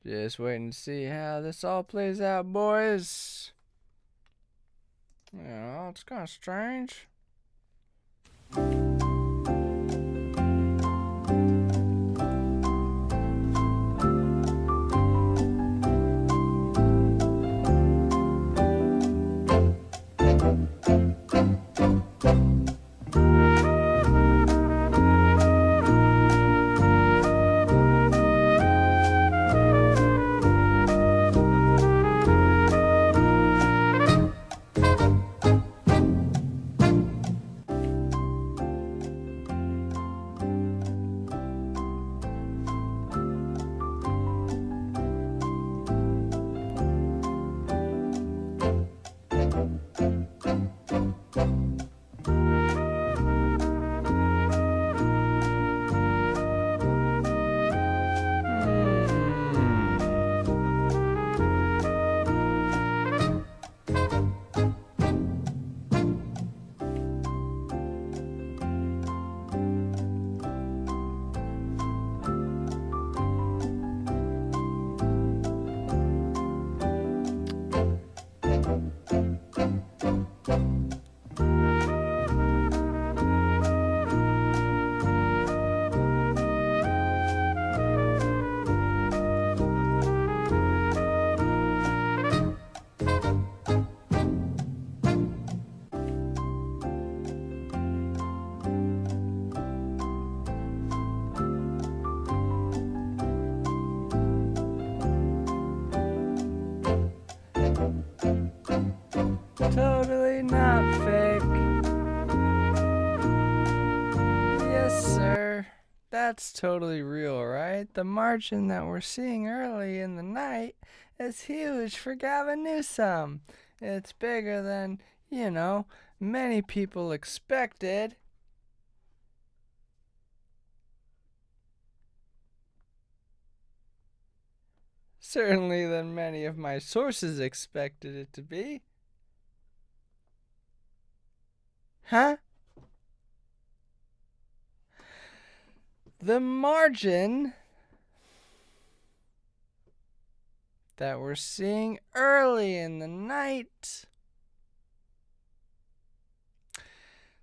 Just waiting to see how this all plays out, boys. It's kind of strange. Totally not fake. Yes, sir. That's totally real, right? The margin that we're seeing early in the night is huge for Gavin Newsom. It's bigger than, many people expected. Certainly than many of my sources expected it to be. Huh? The margin that we're seeing early in the night.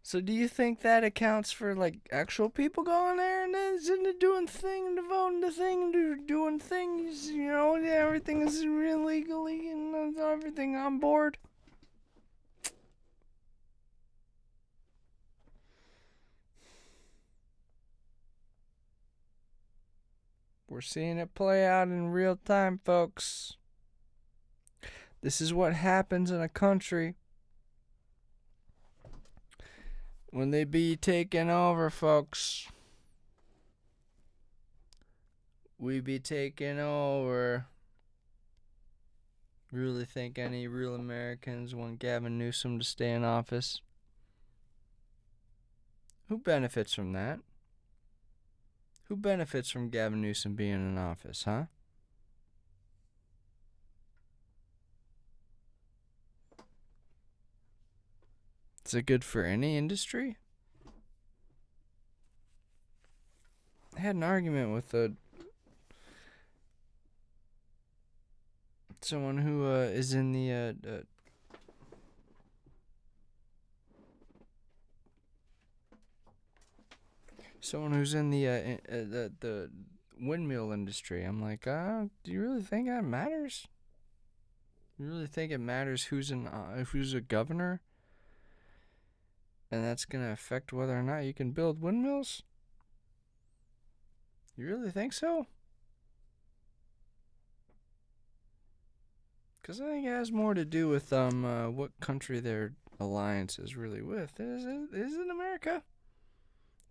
So do you think that accounts for actual people going there and doing thing and voting the thing and doing things, everything is illegally and everything on board? We're seeing it play out in real time, folks. This is what happens in a country when they be taken over, folks. We be taken over. Really think any real Americans want Gavin Newsom to stay in office? Who benefits from that? Who benefits from Gavin Newsom being in office, huh? Is it good for any industry? I had an argument with someone who is in the someone who's in the windmill industry. I'm like, do you really think that matters? You really think it matters who's a governor? And that's gonna affect whether or not you can build windmills? You really think so? Because I think it has more to do with what country their alliance is really with. Is it America?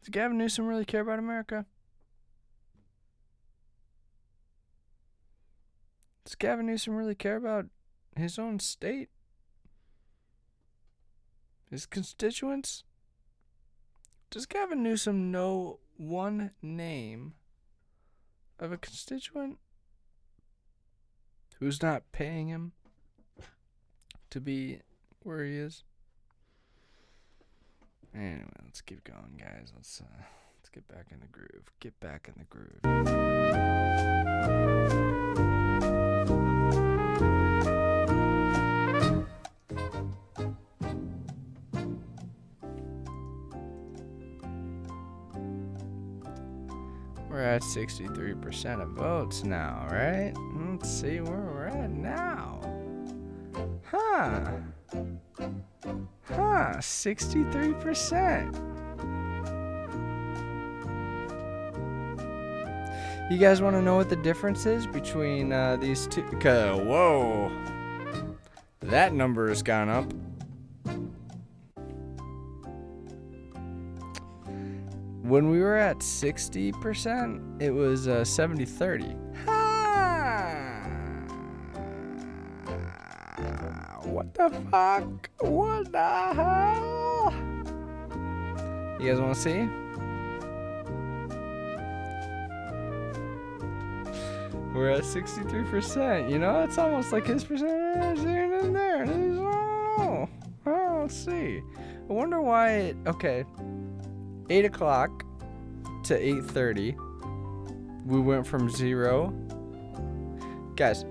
Does Gavin Newsom really care about America? Does Gavin Newsom really care about his own state? His constituents? Does Gavin Newsom know one name of a constituent who's not paying him to be where he is? Anyway, let's keep going, guys. Let's get back in the groove. Get back in the groove. We're at 63% of votes now, right? Let's see where we're at now. Huh. 63%. You guys want to know what the difference is between these two? Whoa. That number has gone up. When we were at 60%, it was 70-30. What the fuck? What the hell? You guys want to see? We're at 63%. You know, it's almost like his percentage ain't in there. Oh, let's see. I wonder why it... Okay. 8 o'clock to 8:30. We went from 0. Guys,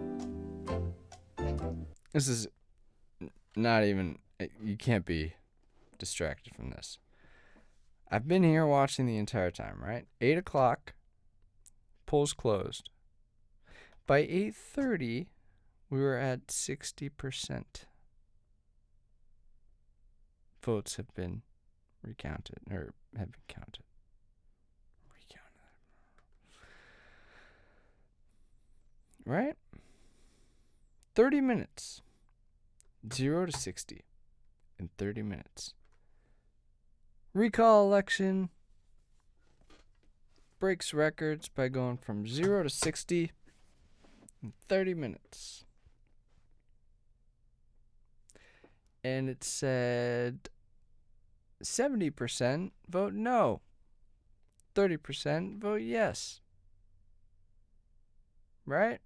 this is not even... You can't be distracted from this. I've been here watching the entire time, right? 8 o'clock. Polls closed. By 8:30, we were at 60%. Votes have been recounted, or have been counted. Right? 30 minutes. 0 to 60 in 30 minutes. Recall election breaks records by going from 0 to 60 in 30 minutes. And it said 70% vote no. 30% vote yes. Right?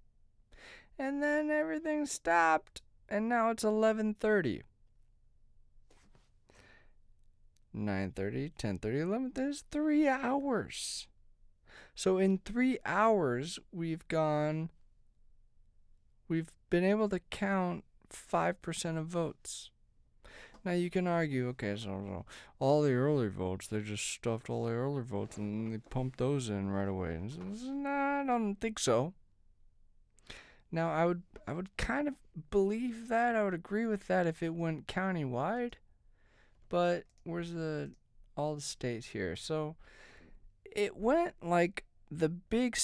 And then everything stopped. And now it's 11:30. 9:30, 10:30, 11. There's 3 hours. So in 3 hours, we've been able to count 5% of votes. Now you can argue, okay, so all the early votes, they just stuffed all the early votes and they pumped those in right away. Nah, I don't think so. Now I would kind of believe that. I would agree with that if it went countywide. But where's all the states here? So it went like the big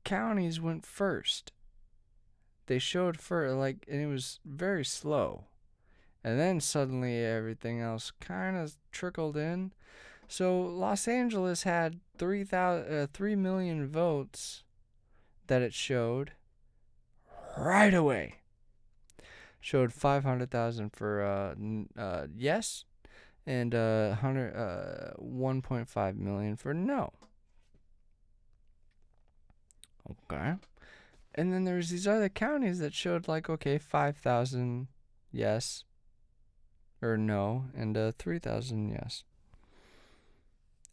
counties went first. They showed first, and it was very slow. And then suddenly everything else kind of trickled in. So Los Angeles had 3 million votes that it showed right away. Showed 500,000 for yes, and 1.5 million for no. Okay. And then there's these other counties that showed 5,000 yes or no, and 3,000 yes.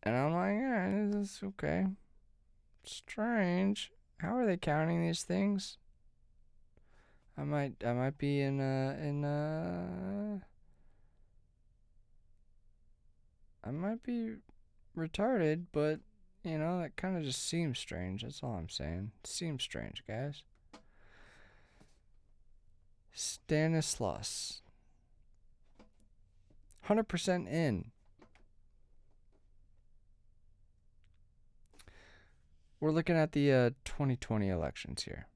And I'm like, yeah, this is okay. Strange. How are they counting these things? I might be I might be retarded, but that kind of just seems strange. That's all I'm saying. It seems strange, guys. Stanislaus. 100% in. We're looking at the 2020 elections here.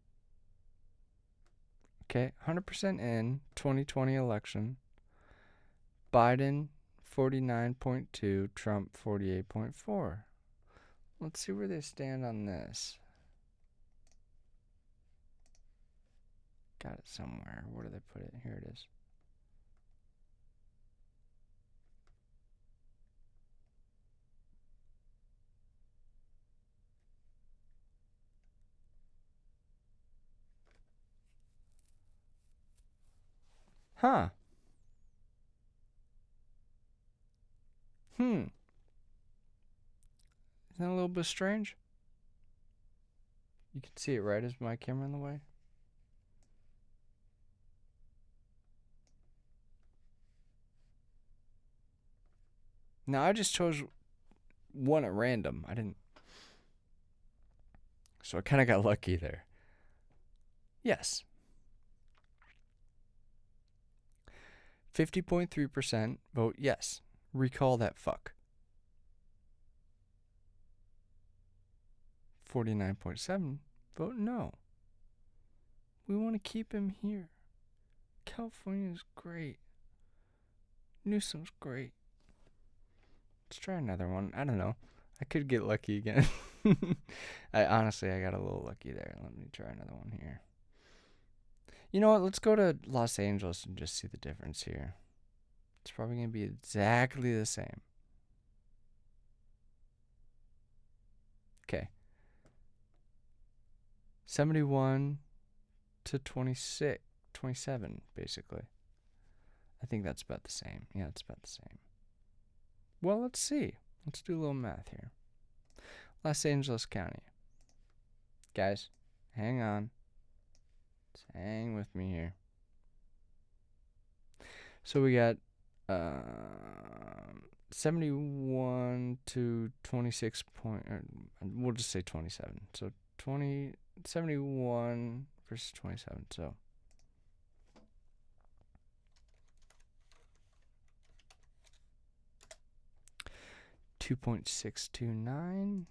Okay, 100% in 2020 election. Biden 49.2, Trump 48.4. Let's see where they stand on this. Got it somewhere. Where did they put it? Here it is. Huh. Isn't that a little bit strange? You can see it, right? Is my camera in the way? Now, I just chose one at random. I didn't So I kind of got lucky there. Yes. 50.3% vote yes. Recall that fuck. 49.7% vote no. We want to keep him here. California's great. Newsom's great. Let's try another one. I don't know. I could get lucky again. I got a little lucky there. Let me try another one here. You know what? Let's go to Los Angeles and just see the difference here. It's probably going to be exactly the same. Okay. 71 to 26, 27, basically. I think that's about the same. Yeah, it's about the same. Well, let's see. Let's do a little math here. Los Angeles County. Guys, hang on. Just hang with me here. So we got 71 to 26 we'll just say 27. So 71 versus 27. So 2.629,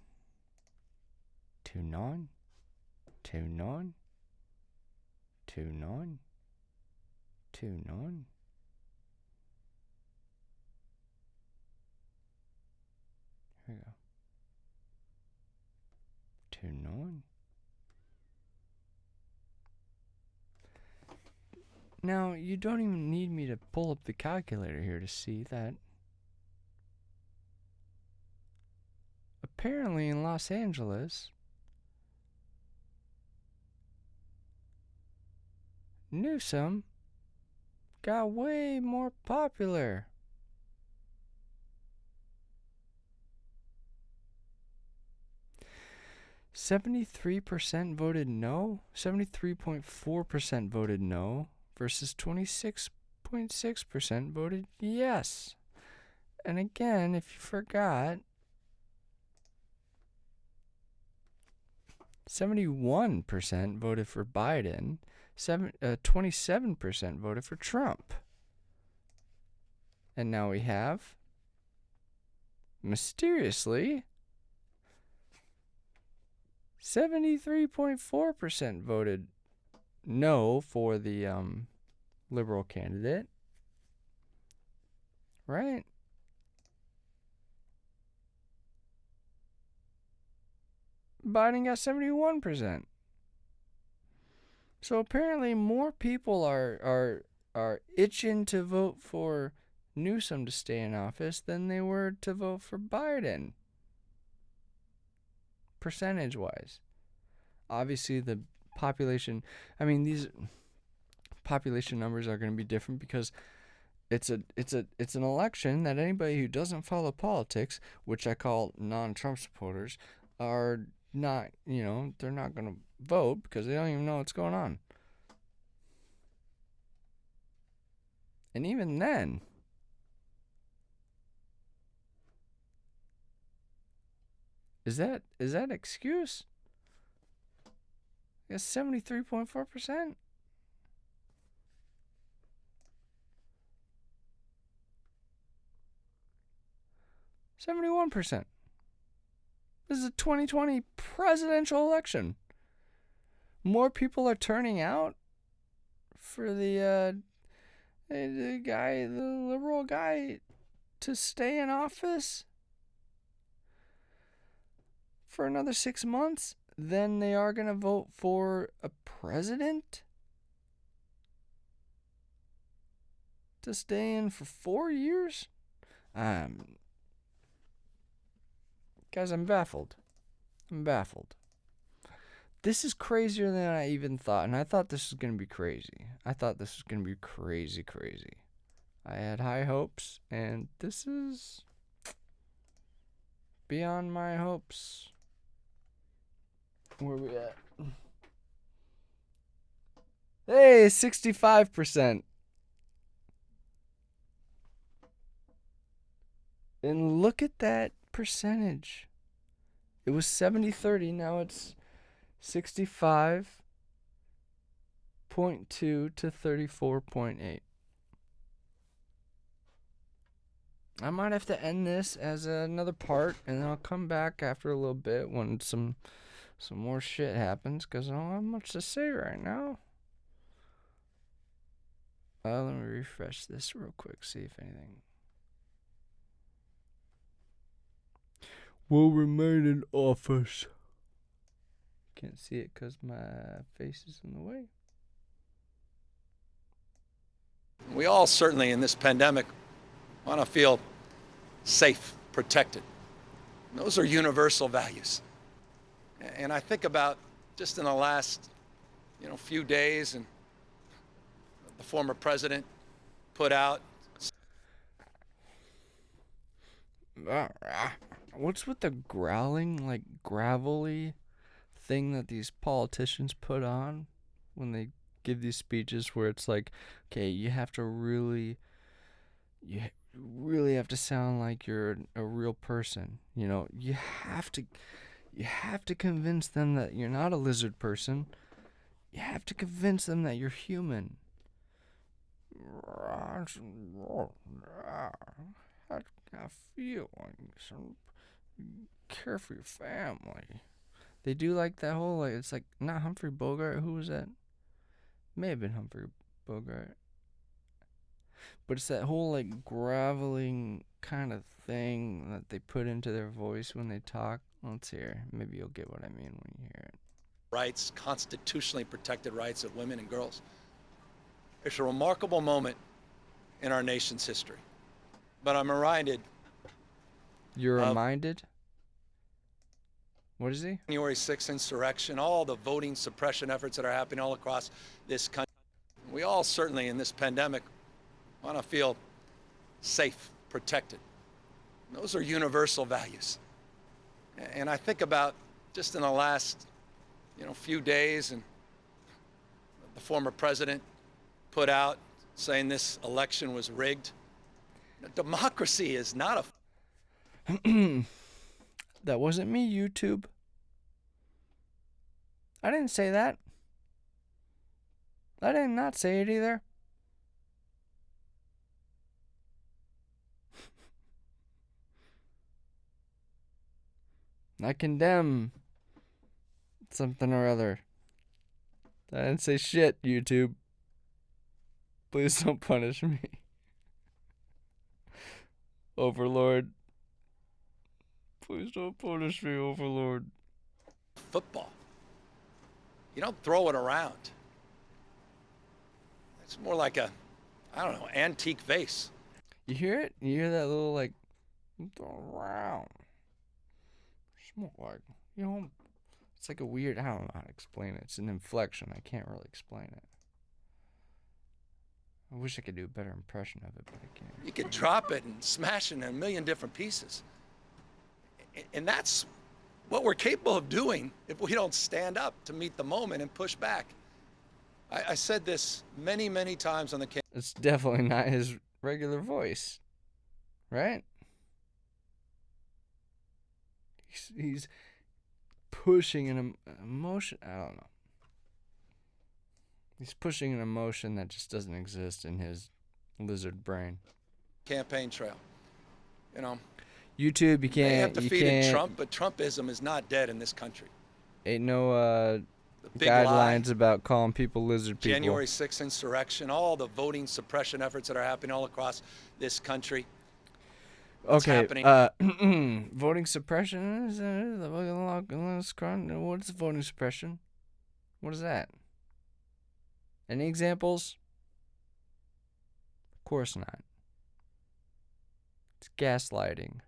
29, 29, 29, 29. Here we go. 29. Now, you don't even need me to pull up the calculator here to see that. Apparently in Los Angeles, Newsom got way more popular. %73 voted no, 73.4% voted no, versus 26.6% voted yes. And again, if you forgot, 71% voted for Biden, 27% voted for Trump. And now we have, mysteriously, 73.4% voted no for the liberal candidate. Right? Biden got 71%. So apparently more people are itching to vote for Newsom to stay in office than they were to vote for Biden. Percentage-wise. Obviously the population, these population numbers are going to be different because it's an election that anybody who doesn't follow politics, which I call non-Trump supporters, are not, they're not going to vote because they don't even know what's going on. And even then, is that excuse? I guess 73.4%. 71%. This is a 2020 presidential election. More people are turning out for the liberal guy, to stay in office for another 6 months than they are going to vote for a president to stay in for 4 years. Guys, I'm baffled. This is crazier than I even thought, and I thought this was going to be crazy. Crazy. I had high hopes, and this is beyond my hopes. Where are we at? Hey, 65%. And look at that percentage. It was 70-30, now it's 65.2 to 34.8. I might have to end this as another part, and then I'll come back after a little bit when some more shit happens, because I don't have much to say right now. Let me refresh this real quick, see if anything will remain in office. Can't see it because my face is in the way. We all certainly in this pandemic want to feel safe, protected. Those are universal values. And I think about just in the last, few days, and the former president put out. What's with the growling, like gravelly thing that these politicians put on when they give these speeches, where it's like, okay, you really have to sound like you're a real person. You have to convince them that you're not a lizard person. You have to convince them that you're human. Have feelings. Care for your family. They do like that whole, it's like, not Humphrey Bogart. Who was that? May have been Humphrey Bogart. But it's that whole, graveling kind of thing that they put into their voice when they talk. Let's hear. Maybe you'll get what I mean when you hear it. Rights, constitutionally protected rights of women and girls. It's a remarkable moment in our nation's history. But I'm reminded. You're reminded? What is he? January 6th insurrection, all the voting suppression efforts that are happening all across this country. We all certainly in this pandemic want to feel safe, protected. Those are universal values. And I think about just in the last, few days, and the former president put out saying this election was rigged. Democracy is not a... That wasn't me, YouTube. I didn't say that. I did not say it either. I condemn something or other. I didn't say shit, YouTube. Please don't punish me. Overlord. Please don't punish me, Overlord. Football. You don't throw it around. It's more like a, antique vase. You hear it? You hear that little, throw it around. It's more like, it's like a weird, I don't know how to explain it. It's an inflection. I can't really explain it. I wish I could do a better impression of it, but I can't. You could drop it and smash it in a million different pieces. And that's what we're capable of doing if we don't stand up to meet the moment and push back. I said this many, many times on the campaign. It's definitely not his regular voice, right? He's pushing an emotion. I don't know. He's pushing an emotion that just doesn't exist in his lizard brain. Campaign trail. YouTube, you can't. They have defeated Trump, but Trumpism is not dead in this country. Ain't no guidelines about calling people lizard people. January 6th insurrection, all the voting suppression efforts that are happening all across this country. What's happening? Voting suppression is what's voting suppression? What is that? Any examples? Of course not. It's gaslighting.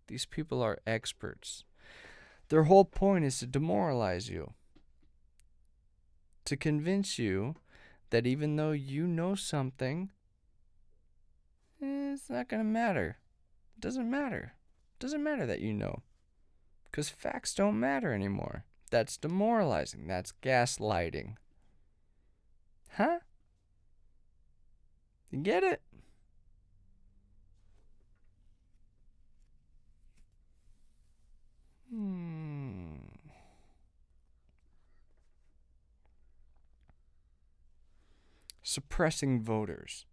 These people are experts. Their whole point is to demoralize you. To convince you that even though you know something, it's not going to matter. It doesn't matter. It doesn't matter that you know. Because facts don't matter anymore. That's demoralizing. That's gaslighting. Huh? You get it? suppressing voters.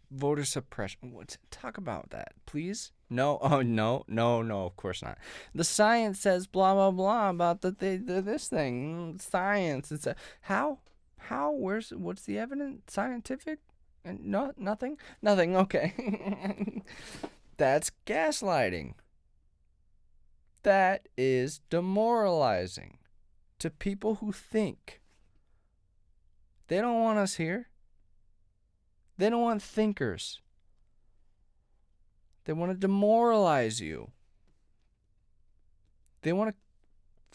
Voter suppression. Talk about that, please. No. Oh, no. Of course not. The science says blah blah blah about this thing. Science. It's how. What's the evidence? Scientific? And nothing. Okay. That's gaslighting. That is demoralizing to people who think. They don't want us here. They don't want thinkers. They want to demoralize you. They want to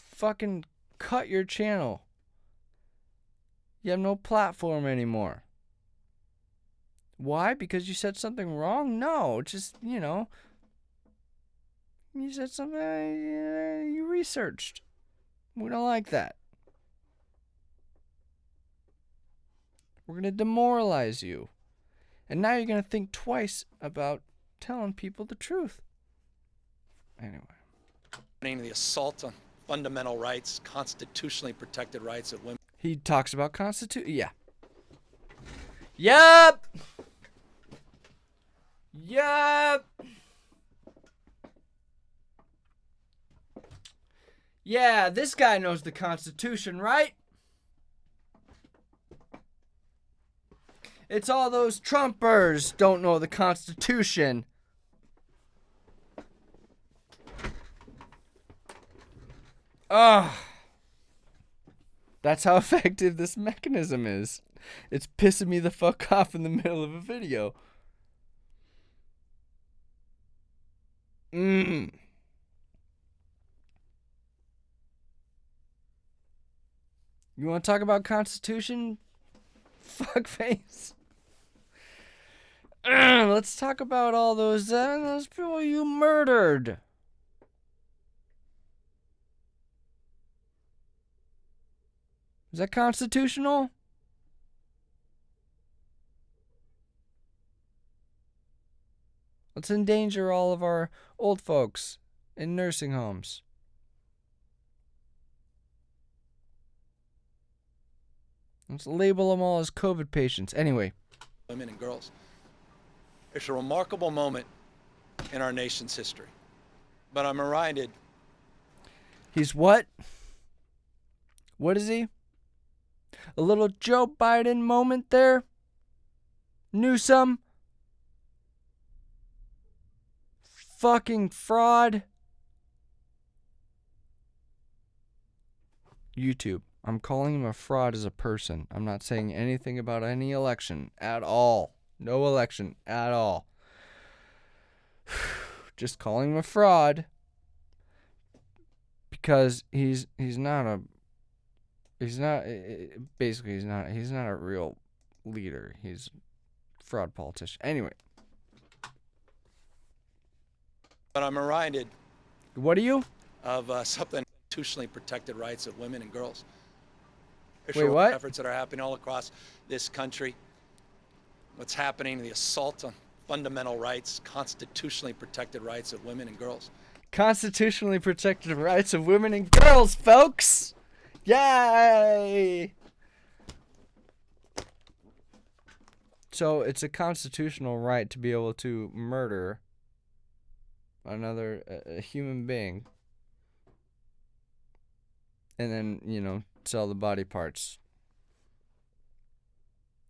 fucking cut your channel. You have no platform anymore. Why? Because you said something wrong? No, just, you said something you researched. We don't like that. We're going to demoralize you. And now you're going to think twice about telling people the truth. Anyway. The assault on fundamental rights, constitutionally protected rights of women. He talks about Constitution. Yeah. Yup. Yeah, this guy knows the Constitution, right? It's all those Trumpers don't know the Constitution. Ugh. That's how effective this mechanism is. It's pissing me the fuck off in the middle of a video. You want to talk about Constitution? Fuckface. Let's talk about all those people you murdered. Is that constitutional? Let's endanger all of our old folks in nursing homes. Let's label them all as COVID patients. Anyway. Women and girls. It's a remarkable moment in our nation's history. But I'm reminded. He's what? What is he? A little Joe Biden moment there? Newsom? Fucking fraud. YouTube. I'm calling him a fraud as a person. I'm not saying anything about any election at all. No election at all. Just calling him a fraud because he's not a real leader. He's a fraud politician. Anyway. But I'm reminded. What are you? Of something constitutionally protected rights of women and girls. Wait, what? Efforts that are happening all across this country. What's happening, the assault on fundamental rights, constitutionally protected rights of women and girls. Constitutionally protected rights of women and girls, folks! Yay! So it's a constitutional right to be able to murder another a human being and then, sell the body parts.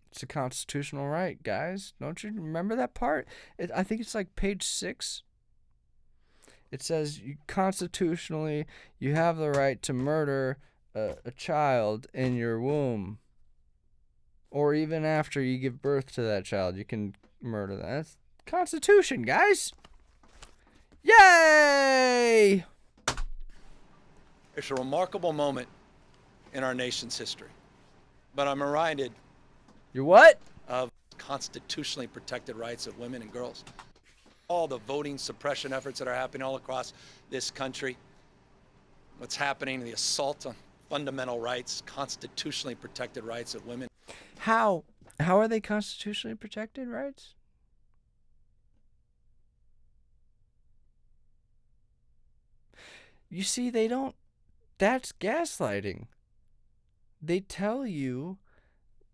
It's a constitutional right, guys. Don't you remember that part? I think it's like page 6. It says constitutionally you have the right to murder a child in your womb. Or even after you give birth to that child, you can murder that. That's Constitution, guys. Yay! It's a remarkable moment in our nation's history. But I'm reminded. You're what? Of constitutionally protected rights of women and girls. All the voting suppression efforts that are happening all across this country. What's happening, the assault on fundamental rights, constitutionally protected rights of women. How are they constitutionally protected rights? You see, they don't. That's gaslighting. They tell you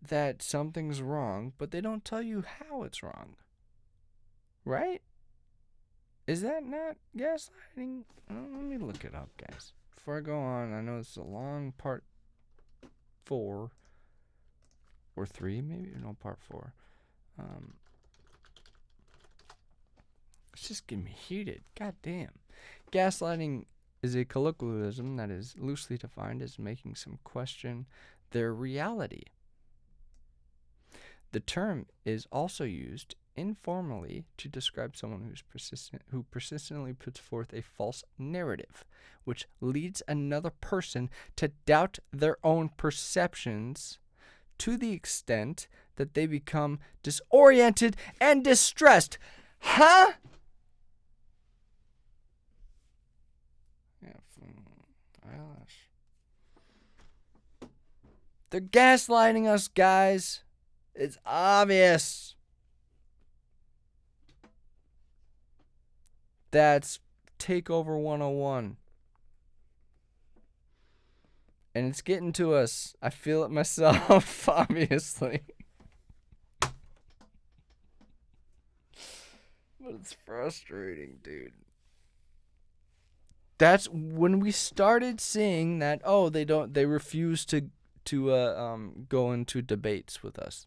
that something's wrong, but they don't tell you how it's wrong. Right? Is that not gaslighting? Let me look it up, guys. Before I go on, I know it's a long part 4 or 3, maybe. No, part 4. It's just getting me heated. God damn. Gaslighting is a colloquialism that is loosely defined as making some question their reality. The term is also used informally to describe someone who persistently puts forth a false narrative, which leads another person to doubt their own perceptions to the extent that they become disoriented and distressed. Huh? Eyelash. They're gaslighting us, guys. It's obvious. That's Takeover 101. And it's getting to us. I feel it myself, obviously. But it's frustrating, dude. That's when we started seeing that, they refuse to go into debates with us.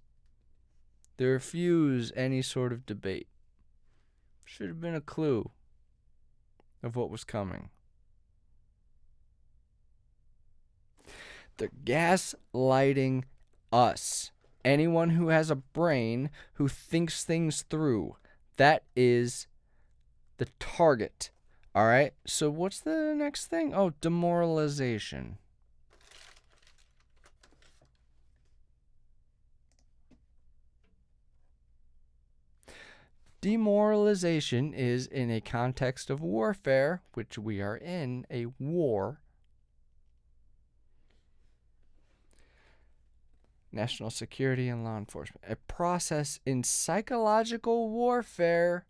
They refuse any sort of debate. Should have been a clue of what was coming. They're gaslighting us. Anyone who has a brain, who thinks things through, that is the target. All right? So what's the next thing? Oh, demoralization. Demoralization is in a context of warfare, which we are in a war. National security and law enforcement. A process in psychological warfare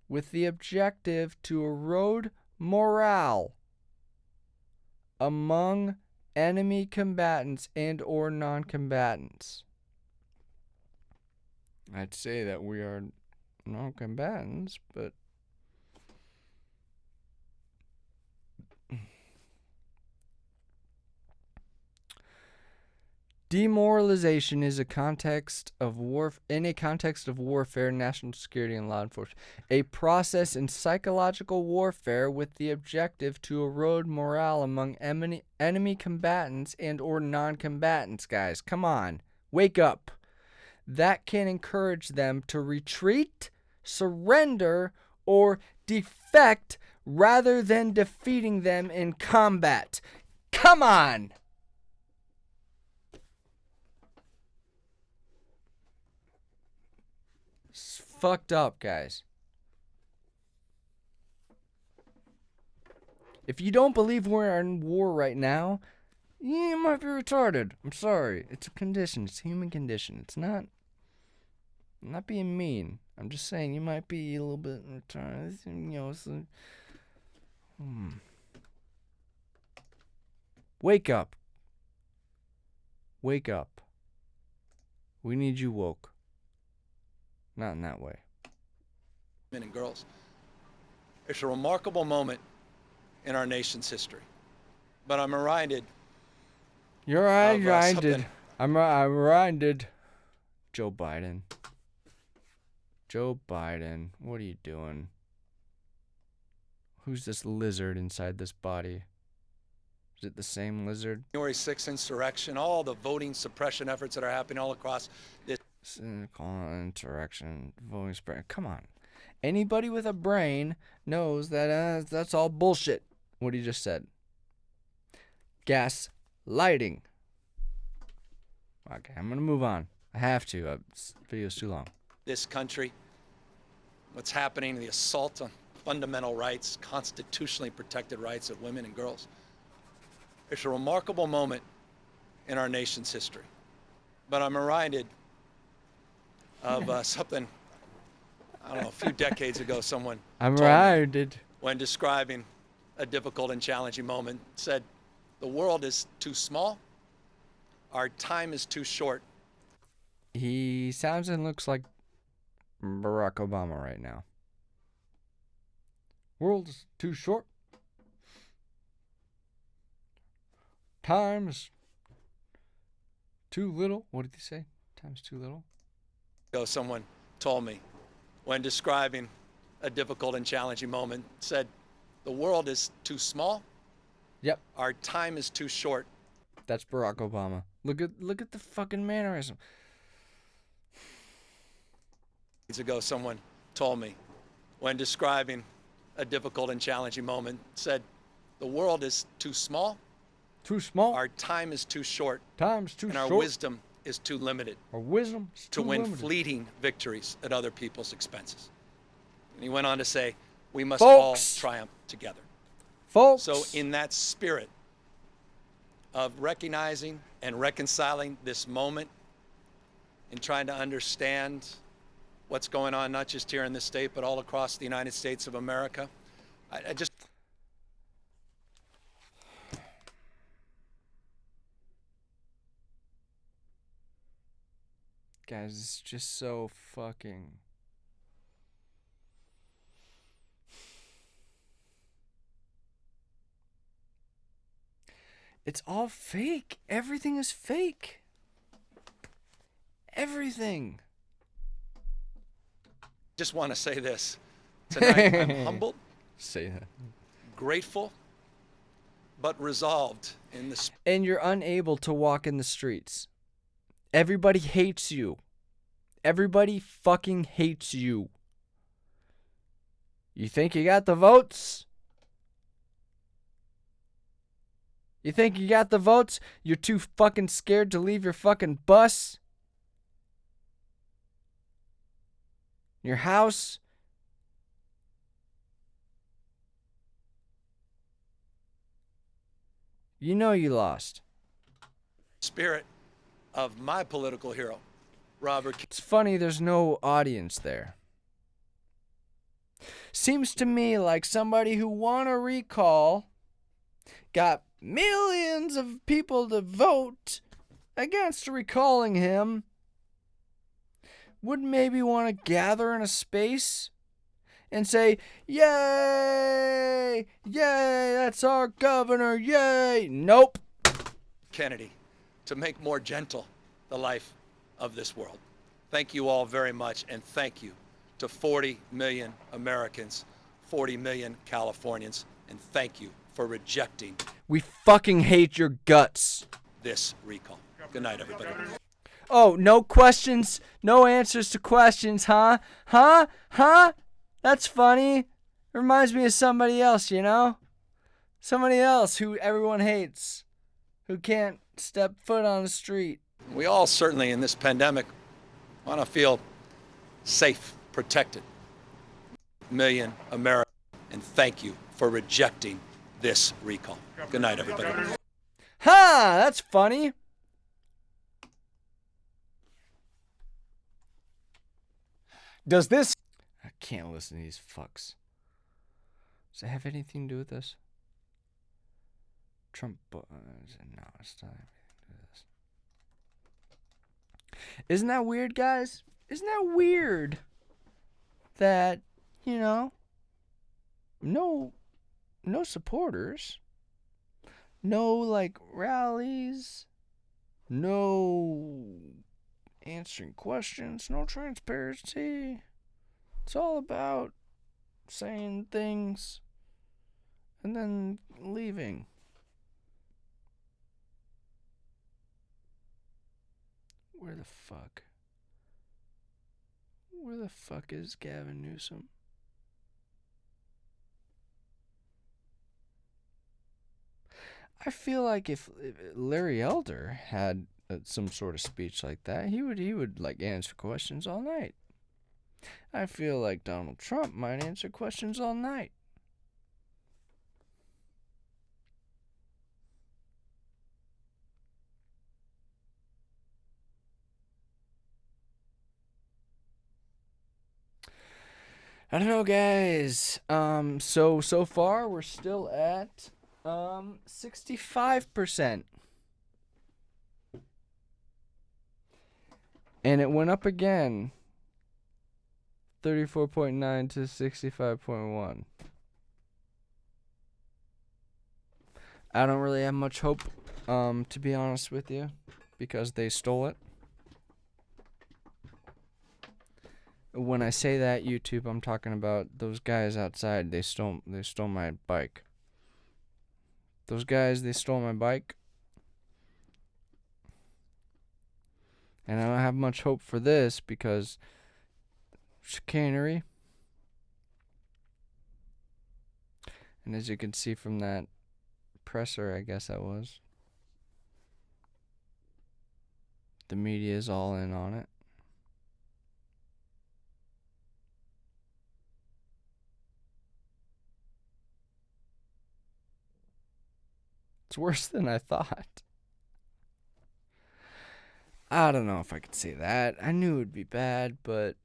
with the objective to erode morale among enemy combatants and or non-combatants. I'd say that we are non-combatants, but demoralization is in a context of warfare, national security, and law enforcement. A process in psychological warfare with the objective to erode morale among enemy combatants and or non-combatants, guys. Come on. Wake up. That can encourage them to retreat, surrender, or defect rather than defeating them in combat. Come on! It's fucked up, guys. If you don't believe we're in war right now, you might be retarded. I'm sorry. It's a condition. It's a human condition. It's not... I'm not being mean. I'm just saying you might be a little bit retarded. You know, it's like, Wake up. Wake up. We need you woke. Not in that way. Men and girls. It's a remarkable moment in our nation's history. But I'm reminded. You're reminded. I'm reminded. Joe Biden. Joe Biden, what are you doing? Who's this lizard inside this body? Is it the same lizard? January 6th insurrection, all the voting suppression efforts that are happening all across this. Insurrection, voting suppression. Come on. Anybody with a brain knows that that's all bullshit, what he just said. Gaslighting. Okay, I'm going to move on. I have to. This video's too long. This country, what's happening, the assault on fundamental rights, constitutionally protected rights of women and girls. It's a remarkable moment in our nation's history. But I'm reminded of something, I don't know, a few decades ago, someone told me, when describing a difficult and challenging moment, said, the world is too small, our time is too short, He sounds and looks like Barack Obama right now. World is too short. Time's too little. What did he say? Time's too little. Someone told me when describing a difficult and challenging moment, said, the world is too small. Yep. Our time is too short. That's Barack Obama. Look at the fucking mannerism. Years ago, someone told me when describing a difficult and challenging moment, said, the world is too small. Too small. Our time is too short. Time's too and short. our wisdom is too limited. Our wisdom is too to win limited. fleeting victories at other people's expenses. And he went on to say, we must Folks. all triumph together. Folks. So in that spirit of recognizing and reconciling this moment and trying to understand what's going on, not just here in this state, but all across the United States of America, I just... Guys, it's just so fucking... It's all fake. Everything is fake. Everything. Just want to say this. Tonight, I'm humbled, Say that. grateful, but resolved in the... And you're unable to walk in the streets. Everybody hates you. Everybody fucking hates you. You think you got the votes? You think you got the votes? You're too fucking scared to leave your fucking bus? Your house? You know you lost. spirit of my political hero, Robert Kennedy. It's funny there's no audience there. Seems to me like somebody who won a recall got millions of people to vote against recalling him would maybe want to gather in a space and say, yay, yay, that's our governor, yay. Nope. Kennedy to make more gentle the life of this world. Thank you all very much, and thank you to 40 million Americans, 40 million Californians, and thank you for rejecting We fucking hate your guts. this recall. Good night, everybody. Oh, no questions, no answers to questions, huh? Huh? Huh? That's funny. Reminds me of somebody else, you know? Somebody else who everyone hates, who can't step foot on the street. We all certainly in this pandemic want to feel safe, protected. Million Americans, and thank you for rejecting this recall. Good night, everybody. Ha! That's funny. Does this I can't listen to these fucks. Does it have anything to do with this? Trump. No, it's not anything to do with this. Isn't that weird, guys? Isn't that weird? That, you know, no supporters, no like rallies, no answering questions, no transparency. It's all about saying things and then leaving. Where the fuck? Where the fuck is Gavin Newsom? I feel like if Larry Elder had some sort of speech like that, he would like answer questions all night. I feel like Donald Trump might answer questions all night. I don't know, guys. So far we're still at 65%. And it went up again. 34.9 to 65.1. I don't really have much hope, to be honest with you, because they stole it. When I say that, YouTube, I'm talking about those guys outside. They stole my bike. Those guys, they stole my bike. And I don't have much hope for this because chicanery. And as you can see from that presser, I guess that was, the media is all in on it. It's worse than I thought. I don't know if I could say that. I knew it would be bad, but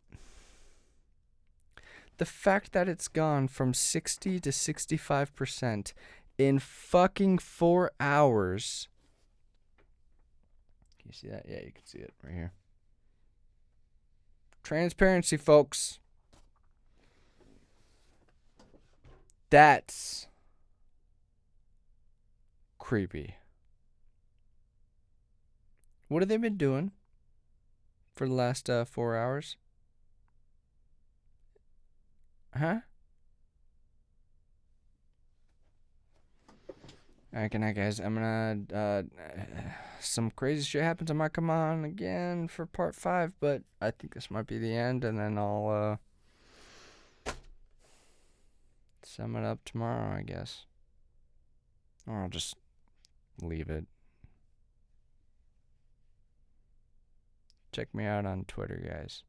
the fact that it's gone from 60 to 65% in fucking 4 hours. Can you see that? Yeah, you can see it right here. Transparency, folks. That's creepy. What have they been doing for the last 4 hours? Huh? Alright, good night, guys. I'm gonna, some crazy shit happens. I might come on again for part 5, but I think this might be the end, and then I'll, sum it up tomorrow, I guess. Or I'll just leave it. Check me out on Twitter, guys.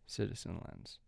Citizen Lens.